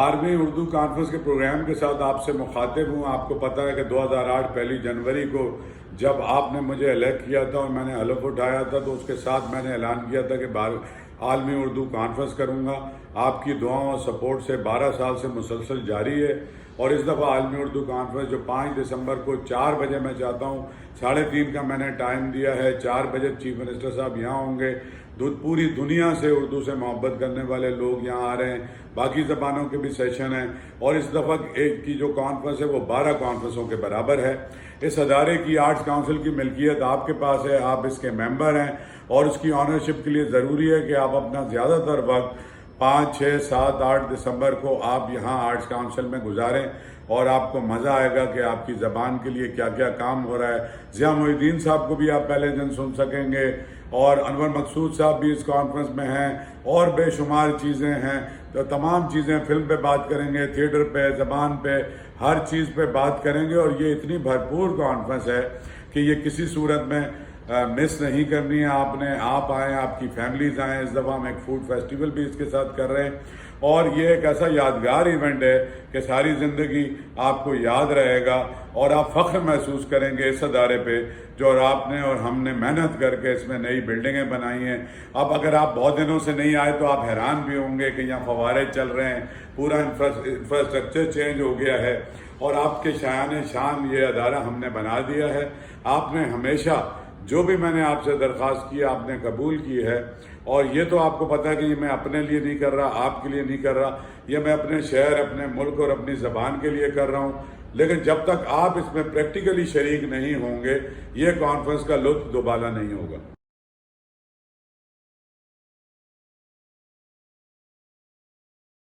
12ویں Urdu conference کے programme کے ساتھ آپ سے مخاطب ہوں۔ آپ کو پتہ ہے کہ 2008 پہلی جنوری کو جب آپ نے مجھے الیکٹ کیا تھا اور میں نے حلف اٹھایا تھا تو اس کے ساتھ میں نے اعلان کیا تھا کہ عالمی اردو کانفرنس کروں گا۔ آپ کی دعاؤں اور سپورٹ سے 12 سال سے مسلسل جاری ہے، اور اس دفعہ عالمی اردو کانفرنس جو 5 دسمبر کو 4 بجے میں چاہتا ہوں، 3:30 کا میں نے ٹائم دیا ہے، 4 بجے چیف منسٹر صاحب یہاں ہوں گے۔ پوری دنیا سے اردو سے محبت کرنے والے لوگ یہاں آ رہے ہیں، باقی زبانوں کے بھی سیشن ہیں، اور اس دفعہ ایک کی جو کانفرنس ہے وہ 12 کانفرنسوں کے برابر ہے۔ اس ادارے کی آرٹس کونسل کی ملکیت آپ کے پاس ہے، آپ اس کے ممبر ہیں، اور اس کی آنرشپ کے لیے ضروری ہے کہ آپ اپنا زیادہ تر وقت 5، 6، 7، 8 دسمبر کو آپ یہاں آرٹس کونسل میں گزاریں، اور آپ کو مزہ آئے گا کہ آپ کی زبان کے لیے کیا کیا کام ہو رہا ہے۔ ضیاء محی الدین صاحب کو بھی آپ پہلے دن سن سکیں گے، اور انور مقصود صاحب بھی اس کانفرنس میں ہیں، اور بے شمار چیزیں ہیں۔ تو تمام چیزیں، فلم پہ بات کریں گے، تھیٹر پہ، زبان پہ، ہر چیز پہ بات کریں گے، اور یہ اتنی بھرپور کانفرنس ہے کہ یہ کسی صورت میں مس نہیں کرنی ہے آپ آئیں، آپ کی فیملیز آئیں۔ اس دفعہ ہم ایک فوڈ فیسٹیول بھی اس کے ساتھ کر رہے ہیں، اور یہ ایک ایسا یادگار ایونٹ ہے کہ ساری زندگی آپ کو یاد رہے گا، اور آپ فخر محسوس کریں گے اس ادارے پہ جو آپ نے اور ہم نے محنت کر کے اس میں نئی بلڈنگیں بنائی ہیں۔ اب اگر آپ بہت دنوں سے نہیں آئے تو آپ حیران بھی ہوں گے کہ یہاں فوارے چل رہے ہیں، پورا انفراسٹرکچر چینج ہو گیا ہے، اور آپ کے شان یہ ادارہ ہم نے بنا دیا ہے۔ آپ نے ہمیشہ جو بھی میں نے آپ سے درخواست کی آپ نے قبول کی ہے، اور یہ تو آپ کو پتہ ہے کہ یہ میں اپنے لیے نہیں کر رہا، آپ کے لیے نہیں کر رہا، یہ میں اپنے شہر، اپنے ملک اور اپنی زبان کے لیے کر رہا ہوں۔ لیکن جب تک آپ اس میں پریکٹیکلی شریک نہیں ہوں گے، یہ کانفرنس کا لطف دوبالا نہیں ہوگا۔